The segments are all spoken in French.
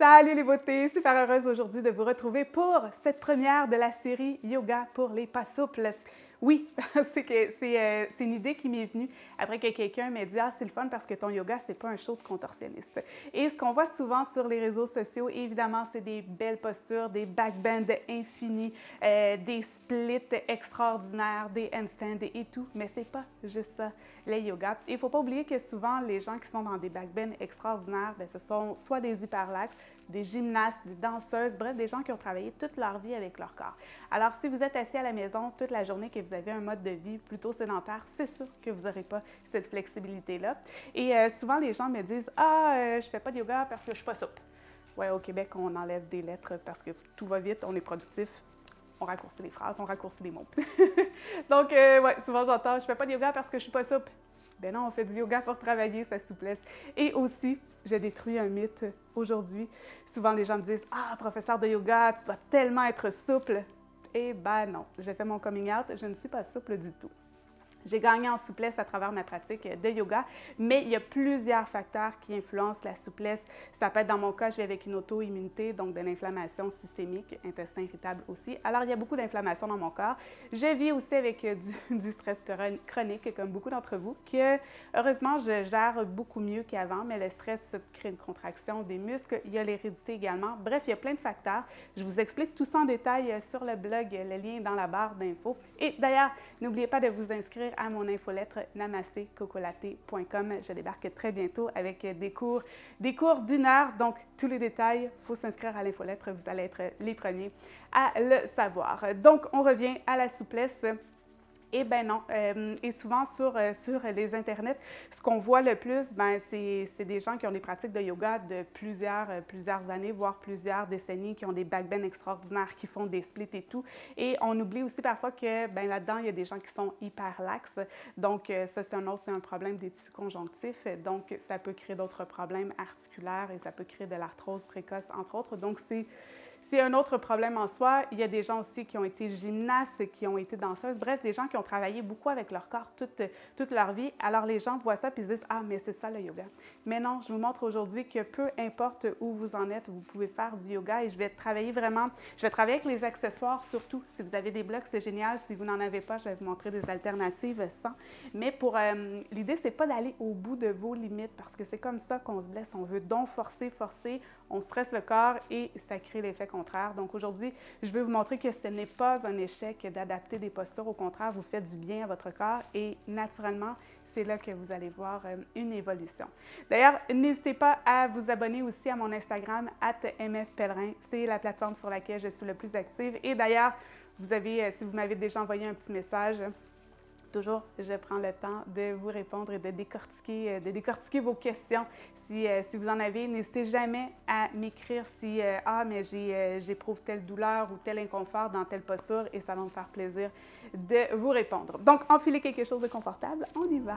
Salut les beautés, super heureuse aujourd'hui de vous retrouver pour cette première de la série Yoga pour les pas souples. Oui, c'est une idée qui m'est venue après que quelqu'un m'ait dit « Ah, c'est le fun parce que ton yoga, c'est pas un show de contorsionniste. » Et ce qu'on voit souvent sur les réseaux sociaux, évidemment, c'est des belles postures, des backbends infinis, des splits extraordinaires, des handstands et tout, mais c'est pas juste ça, le yoga. Il faut pas oublier que souvent, les gens qui sont dans des backbends extraordinaires, bien, ce sont soit des hyperlaxes, des gymnastes, des danseuses, bref, des gens qui ont travaillé toute leur vie avec leur corps. Alors, si vous êtes assis à la maison toute la journée, que vous avez un mode de vie plutôt sédentaire, c'est sûr que vous n'aurez pas cette flexibilité-là. Et souvent, les gens me disent « Ah, je fais pas de yoga parce que je suis pas souple. » Ouais, au Québec, on enlève des lettres parce que tout va vite, on est productif, on raccourcit les phrases, on raccourcit les mots. Donc, ouais, souvent j'entends « Je fais pas de yoga parce que je suis pas souple. » Ben non, on fait du yoga pour travailler sa souplesse. Et aussi, j'ai détruit un mythe aujourd'hui. Souvent, les gens me disent « Ah, professeur de yoga, tu dois tellement être souple. » Eh ben non, j'ai fait mon coming out, je ne suis pas souple du tout. J'ai gagné en souplesse à travers ma pratique de yoga, mais il y a plusieurs facteurs qui influencent la souplesse. Ça peut être, dans mon cas, je vis avec une auto-immunité, donc de l'inflammation systémique, intestin irritable aussi. Alors, il y a beaucoup d'inflammation dans mon corps. Je vis aussi avec du stress chronique, comme beaucoup d'entre vous, que heureusement, je gère beaucoup mieux qu'avant, mais le stress crée une contraction des muscles. Il y a l'hérédité également. Bref, il y a plein de facteurs. Je vous explique tout ça en détail sur le blog, le lien est dans la barre d'infos. Et d'ailleurs, n'oubliez pas de vous inscrire à mon infolettre namastécocolaté.com. Je débarque très bientôt avec des cours d'une heure. Donc, tous les détails, il faut s'inscrire à l'infolettre. Vous allez être les premiers à le savoir. Donc, on revient à la souplesse. Eh bien non. Et souvent sur les internets, ce qu'on voit le plus, ben c'est des gens qui ont des pratiques de yoga de plusieurs années, voire plusieurs décennies, qui ont des backbends extraordinaires, qui font des splits et tout. Et on oublie aussi parfois que ben là-dedans, il y a des gens qui sont hyper laxes. Donc, ça, c'est un problème des tissus conjonctifs. Donc, ça peut créer d'autres problèmes articulaires et ça peut créer de l'arthrose précoce, entre autres. Donc, c'est un autre problème en soi. Il y a des gens aussi qui ont été gymnastes, qui ont été danseuses, bref, des gens qui ont travaillé beaucoup avec leur corps toute leur vie. Alors, les gens voient ça et se disent « Ah, mais c'est ça le yoga. » Mais non, je vous montre aujourd'hui que peu importe où vous en êtes, vous pouvez faire du yoga et je vais travailler avec les accessoires surtout. Si vous avez des blocs, c'est génial. Si vous n'en avez pas, je vais vous montrer des alternatives sans. Mais l'idée, c'est pas d'aller au bout de vos limites parce que c'est comme ça qu'on se blesse. On veut donc forcer, on stresse le corps et ça crée l'effet contraire. Donc aujourd'hui, je veux vous montrer que ce n'est pas un échec d'adapter des postures. Au contraire, vous faites du bien à votre corps et naturellement, c'est là que vous allez voir une évolution. D'ailleurs, n'hésitez pas à vous abonner aussi à mon Instagram, @mfpellerin. C'est la plateforme sur laquelle je suis le plus active. Et d'ailleurs, si vous m'avez déjà envoyé un petit message, toujours, je prends le temps de vous répondre et de décortiquer vos questions. Si vous en avez, n'hésitez jamais à m'écrire si « Ah, mais j'éprouve telle douleur ou tel inconfort dans telle posture » et ça va me faire plaisir de vous répondre. Donc, enfilez quelque chose de confortable, on y va!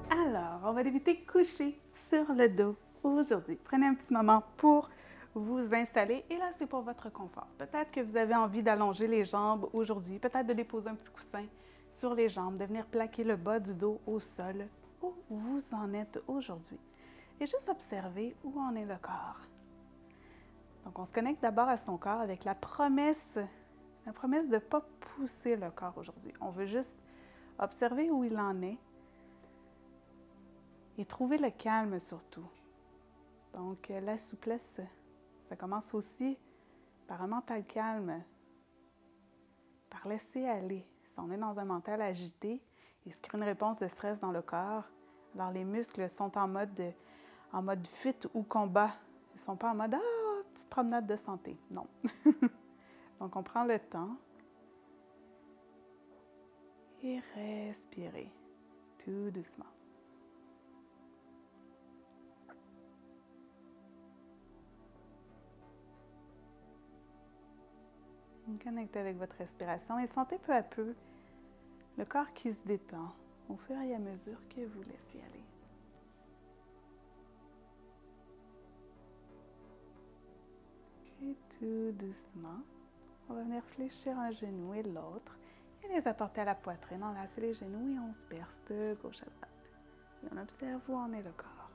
Alors, on va débuter couché sur le dos aujourd'hui. Prenez un petit moment pour vous installer et là, c'est pour votre confort. Peut-être que vous avez envie d'allonger les jambes aujourd'hui, peut-être de déposer un petit coussin sur les jambes, de venir plaquer le bas du dos au sol, où vous en êtes aujourd'hui. Et juste observer où en est le corps. Donc, on se connecte d'abord à son corps avec la promesse de ne pas pousser le corps aujourd'hui. On veut juste observer où il en est et trouver le calme surtout. Donc, la souplesse, ça commence aussi par un mental calme, par laisser aller. Si on est dans un mental agité, il se crée une réponse de stress dans le corps. Alors, les muscles sont en mode fuite ou combat. Ils ne sont pas en mode « Ah, petite promenade de santé ». Non. Donc, on prend le temps et respirer tout doucement. Connectez avec votre respiration et sentez peu à peu le corps qui se détend au fur et à mesure que vous laissez aller. Et tout doucement, On va venir fléchir un genou et l'autre et les apporter à la poitrine. Enlacer les genoux et on se berce de gauche à droite. Et on observe où en est le corps.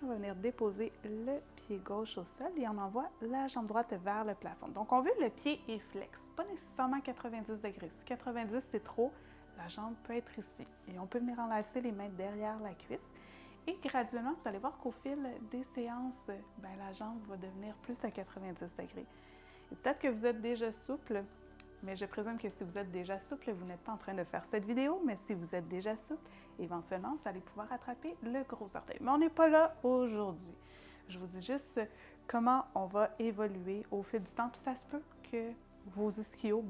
On va venir déposer le pied gauche au sol et on envoie la jambe droite vers le plafond. Donc, on veut que le pied est flex, pas nécessairement 90 degrés. Si 90 c'est trop, la jambe peut être ici. Et on peut venir enlacer les mains derrière la cuisse. Et graduellement, vous allez voir qu'au fil des séances, la jambe va devenir plus à 90 degrés. Et peut-être que vous êtes déjà souple, mais je présume que si vous êtes déjà souple, vous n'êtes pas en train de faire cette vidéo, mais si vous êtes déjà souple, éventuellement, vous allez pouvoir attraper le gros orteil. Mais on n'est pas là aujourd'hui. Je vous dis juste comment on va évoluer au fil du temps. Puis ça se peut que vos ischios,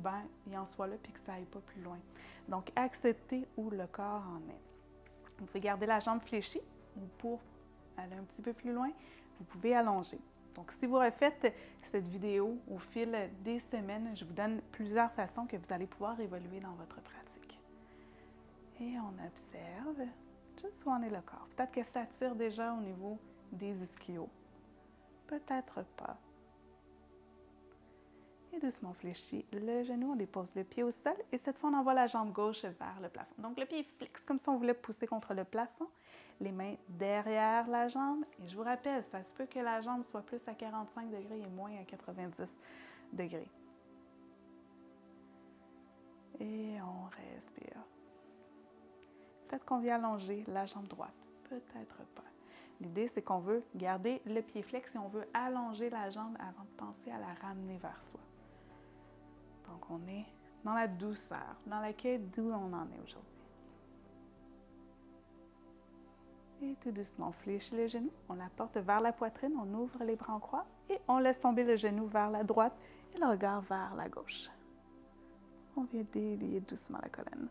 ils en soient là puis que ça n'aille pas plus loin. Donc, acceptez où le corps en est. Vous pouvez garder la jambe fléchie ou pour aller un petit peu plus loin, vous pouvez allonger. Donc, si vous refaites cette vidéo au fil des semaines, je vous donne plusieurs façons que vous allez pouvoir évoluer dans votre pratique. Et on observe juste où en est le corps. Peut-être que ça tire déjà au niveau des ischios. Peut-être pas. Et doucement fléchit le genou, on dépose le pied au sol et cette fois, on envoie la jambe gauche vers le plafond. Donc, le pied flex comme si on voulait pousser contre le plafond. Les mains derrière la jambe. Et je vous rappelle, ça se peut que la jambe soit plus à 45 degrés et moins à 90 degrés. Et on respire. Peut-être qu'on vient allonger la jambe droite. Peut-être pas. L'idée, c'est qu'on veut garder le pied flex et on veut allonger la jambe avant de penser à la ramener vers soi. Donc, on est dans la douceur, dans la quête d'où on en est aujourd'hui. Et tout doucement, on fléchit le genou, on la porte vers la poitrine, on ouvre les bras en croix et on laisse tomber le genou vers la droite et le regard vers la gauche. On vient délier doucement la colonne.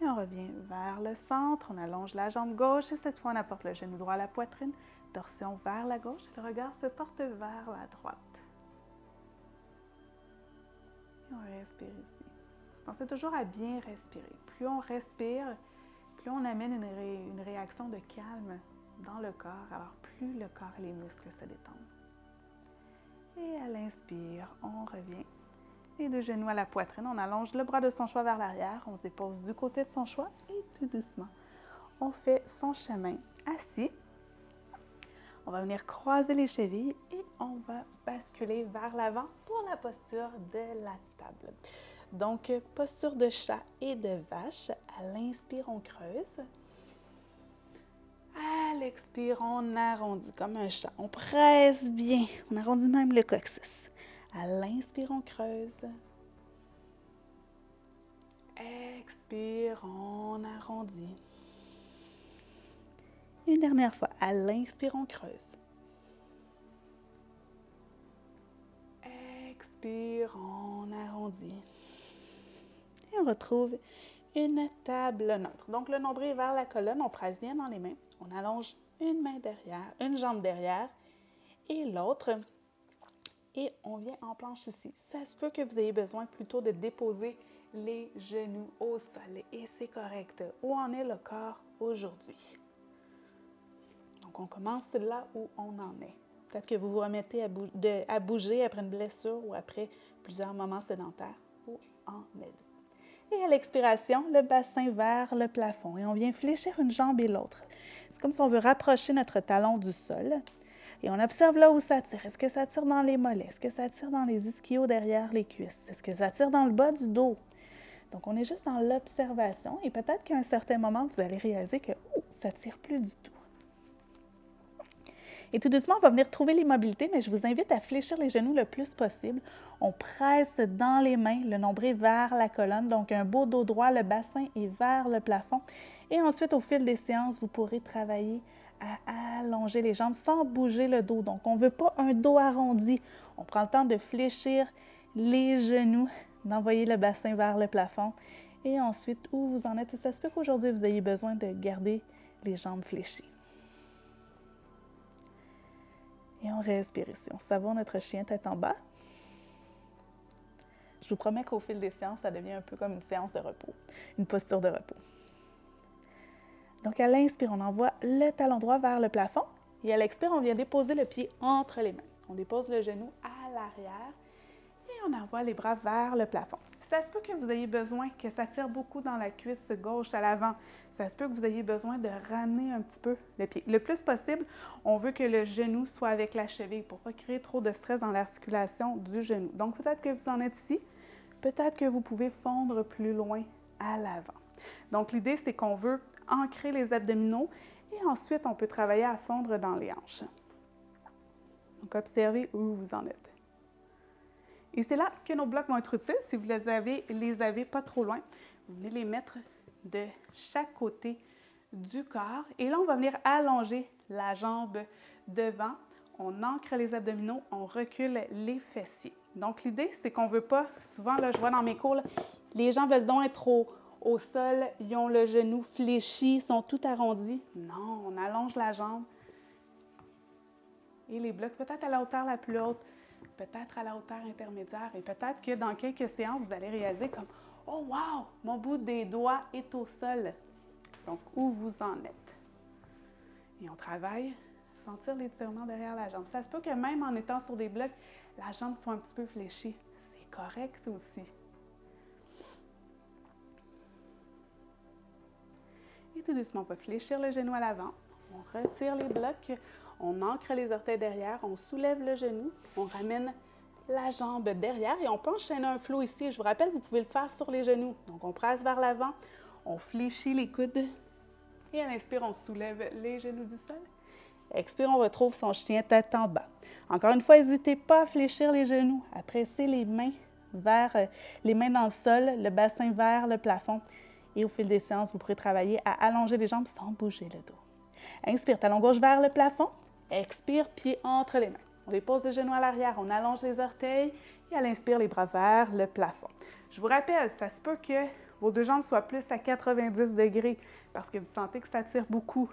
Et on revient vers le centre, on allonge la jambe gauche et cette fois, on apporte le genou droit à la poitrine, torsion vers la gauche et le regard se porte vers la droite. Et on respire ici. Pensez toujours à bien respirer. Plus on respire, plus on amène une réaction de calme dans le corps, alors plus le corps et les muscles se détendent. Et à l'inspire, on revient. Les deux genoux à la poitrine, on allonge le bras de son choix vers l'arrière, on se dépose du côté de son choix et tout doucement, on fait son chemin assis. On va venir croiser les chevilles et on va basculer vers l'avant pour la posture de la table. Donc, posture de chat et de vache. À l'inspire, on creuse. À l'expire, on arrondit comme un chat. On presse bien. On arrondit même le coccyx. À l'inspire, on creuse. Expire, on arrondit. Une dernière fois. À l'inspire, on creuse. Expire, on arrondit. Et on retrouve une table neutre. Donc, le nombril vers la colonne, on presse bien dans les mains. On allonge une main derrière, une jambe derrière et l'autre. Et on vient en planche ici. Ça se peut que vous ayez besoin plutôt de déposer les genoux au sol. Et c'est correct. Où en est le corps aujourd'hui? Donc, on commence là où on en est. Peut-être que vous vous remettez à bouger après une blessure ou après plusieurs moments sédentaires. Où en êtes-vous? Et à l'expiration, le bassin vers le plafond. Et on vient fléchir une jambe et l'autre. C'est comme si on veut rapprocher notre talon du sol. Et on observe là où ça tire. Est-ce que ça tire dans les mollets? Est-ce que ça tire dans les ischios derrière les cuisses? Est-ce que ça tire dans le bas du dos? Donc, on est juste dans l'observation. Et peut-être qu'à un certain moment, vous allez réaliser que ça ne tire plus du tout. Et tout doucement, on va venir trouver l'immobilité, mais je vous invite à fléchir les genoux le plus possible. On presse dans les mains, le nombril vers la colonne, donc un beau dos droit, le bassin est vers le plafond. Et ensuite, au fil des séances, vous pourrez travailler à allonger les jambes sans bouger le dos. Donc, on ne veut pas un dos arrondi. On prend le temps de fléchir les genoux, d'envoyer le bassin vers le plafond. Et ensuite, où vous en êtes, ça se peut qu'aujourd'hui, vous ayez besoin de garder les jambes fléchies. Et on respire ici. On savoure notre chien tête en bas. Je vous promets qu'au fil des séances, ça devient un peu comme une séance de repos, une posture de repos. Donc, à l'inspire, on envoie le talon droit vers le plafond. Et à l'expire, on vient déposer le pied entre les mains. On dépose le genou à l'arrière et on envoie les bras vers le plafond. Ça se peut que vous ayez besoin que ça tire beaucoup dans la cuisse gauche à l'avant. Ça se peut que vous ayez besoin de ramener un petit peu le pied. Le plus possible, on veut que le genou soit avec la cheville pour ne pas créer trop de stress dans l'articulation du genou. Donc, peut-être que vous en êtes ici. Peut-être que vous pouvez fondre plus loin à l'avant. Donc, l'idée, c'est qu'on veut ancrer les abdominaux et ensuite, on peut travailler à fondre dans les hanches. Donc, observez où vous en êtes. Et c'est là que nos blocs vont être utiles. Si vous les avez pas trop loin, vous venez les mettre de chaque côté du corps. Et là, on va venir allonger la jambe devant. On ancre les abdominaux, on recule les fessiers. Donc, l'idée, c'est qu'on ne veut pas, souvent, là, je vois dans mes cours, là, les gens veulent donc être au sol, ils ont le genou fléchi, ils sont tout arrondis. Non, on allonge la jambe. Et les blocs, peut-être à la hauteur la plus haute, peut-être à la hauteur intermédiaire. Et peut-être que dans quelques séances, vous allez réaliser comme « Oh wow, mon bout des doigts est au sol. » Donc, où vous en êtes. Et on travaille, sentir l'étirement derrière la jambe. Ça se peut que même en étant sur des blocs, la jambe soit un petit peu fléchie. C'est correct aussi. Et tout doucement, on va fléchir le genou à l'avant. On retire les blocs, on ancre les orteils derrière, on soulève le genou, on ramène la jambe derrière et on peut enchaîner un flow ici. Je vous rappelle, vous pouvez le faire sur les genoux. Donc, on presse vers l'avant, on fléchit les coudes et à l'inspire, on soulève les genoux du sol. Expire, on retrouve son chien tête en bas. Encore une fois, n'hésitez pas à fléchir les genoux, à presser les mains dans le sol, le bassin vers le plafond. Et au fil des séances, vous pourrez travailler à allonger les jambes sans bouger le dos. Inspire, talon gauche vers le plafond. Expire, pied entre les mains. On dépose le genou à l'arrière, on allonge les orteils et à l'inspire, les bras vers le plafond. Je vous rappelle, ça se peut que vos deux jambes soient plus à 90 degrés parce que vous sentez que ça tire beaucoup.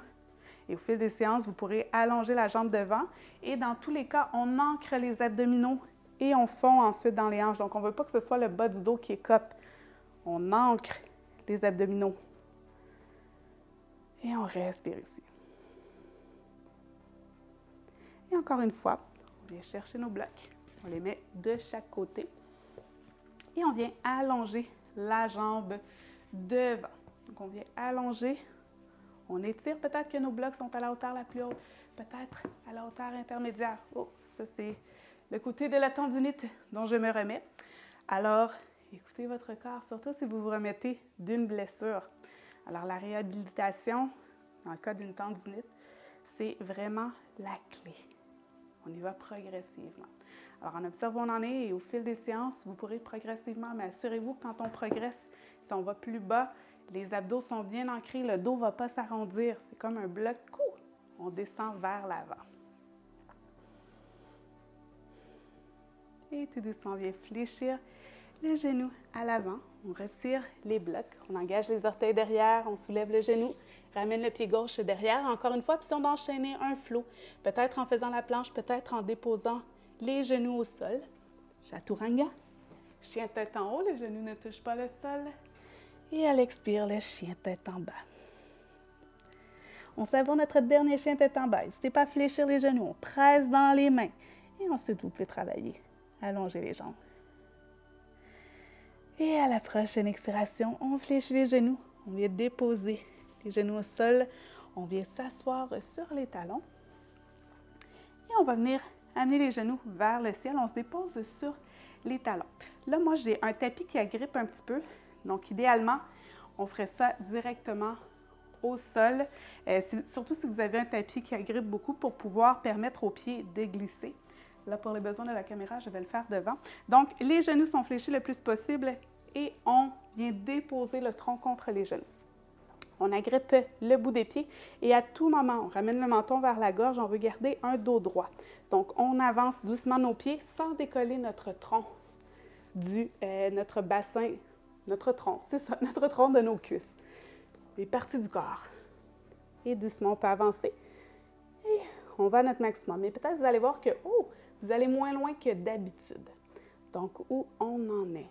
Et au fil des séances, vous pourrez allonger la jambe devant. Et dans tous les cas, on ancre les abdominaux et on fond ensuite dans les hanches. Donc, on ne veut pas que ce soit le bas du dos qui écope. On ancre les abdominaux. Et on respire ici. Et encore une fois, on vient chercher nos blocs. On les met de chaque côté. Et on vient allonger la jambe devant. Donc, on vient allonger. On étire, peut-être que nos blocs sont à la hauteur la plus haute, peut-être à la hauteur intermédiaire. Oh, ça c'est le côté de la tendinite dont je me remets. Alors, écoutez votre corps, surtout si vous vous remettez d'une blessure. Alors, la réhabilitation, dans le cas d'une tendinite, c'est vraiment la clé. On y va progressivement. Alors, on observe où on en est et au fil des séances, vous pourrez progressivement, mais assurez-vous que quand on progresse, si on va plus bas, les abdos sont bien ancrés, le dos ne va pas s'arrondir. C'est comme un bloc court. On descend vers l'avant. Et tout doucement, on vient fléchir les genoux à l'avant. On retire les blocs. On engage les orteils derrière. On soulève le genou. Ramène le pied gauche derrière. Encore une fois, puis on va enchaîner un flow. Peut-être en faisant la planche, peut-être en déposant les genoux au sol. Chaturanga. Chien tête en haut, les genoux ne touchent pas le sol. Et à l'expire, le chien tête en bas. On savonne notre dernier chien tête en bas. N'hésitez pas à fléchir les genoux. On presse dans les mains. Et ensuite, vous pouvez travailler. Allonger les jambes. Et à la prochaine expiration, on fléchit les genoux. On vient déposer les genoux au sol. On vient s'asseoir sur les talons. Et on va venir amener les genoux vers le ciel. On se dépose sur les talons. Là, moi, j'ai un tapis qui agrippe un petit peu. Donc, idéalement, on ferait ça directement au sol, surtout si vous avez un tapis qui agrippe beaucoup pour pouvoir permettre aux pieds de glisser. Là, pour les besoins de la caméra, je vais le faire devant. Donc, les genoux sont fléchis le plus possible et on vient déposer le tronc contre les genoux. On agrippe le bout des pieds et à tout moment, on ramène le menton vers la gorge, on veut garder un dos droit. Donc, on avance doucement nos pieds sans décoller notre tronc notre bassin. Notre tronc, c'est ça, notre tronc de nos cuisses, les parties du corps. Et doucement, on peut avancer. Et on va à notre maximum. Mais peut-être vous allez voir que, vous allez moins loin que d'habitude. Donc, où on en est.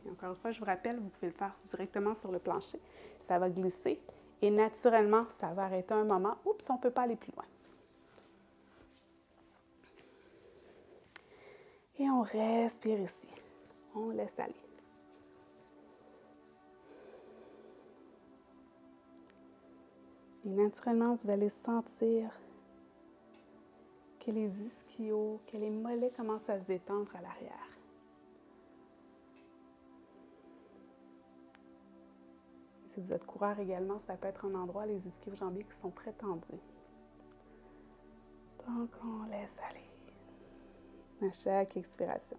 Et encore une fois, je vous rappelle, vous pouvez le faire directement sur le plancher. Ça va glisser Et naturellement, ça va arrêter un moment. Oups, on ne peut pas aller plus loin. Et on respire ici. On laisse aller. Et naturellement, vous allez sentir que les ischios, que les mollets commencent à se détendre à l'arrière. Si vous êtes coureur également, ça peut être un endroit, les ischio-jambiers, qui sont très tendus. Donc, on laisse aller à chaque expiration.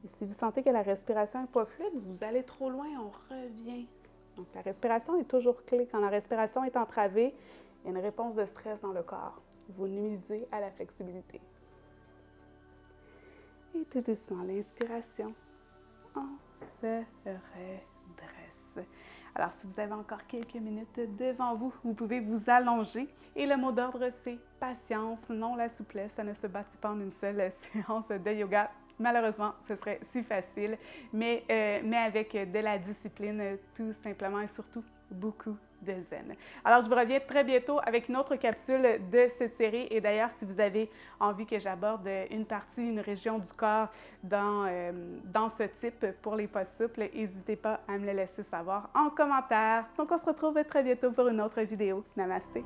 Et si vous sentez que la respiration n'est pas fluide, vous allez trop loin, on revient. Donc, la respiration est toujours clé. Quand la respiration est entravée, il y a une réponse de stress dans le corps. Vous nuisez à la flexibilité. Et tout doucement, l'inspiration, on se redresse. Alors, si vous avez encore quelques minutes devant vous, vous pouvez vous allonger. Et le mot d'ordre, c'est patience, non la souplesse. Ça ne se bâtit pas en une seule séance de yoga. Malheureusement, ce serait si facile, mais avec de la discipline, tout simplement, et surtout beaucoup de zen. Alors, je vous reviens très bientôt avec une autre capsule de cette série. Et d'ailleurs, si vous avez envie que j'aborde une partie, une région du corps dans ce type pour les pas souples, n'hésitez pas à me le laisser savoir en commentaire. Donc, on se retrouve très bientôt pour une autre vidéo. Namasté!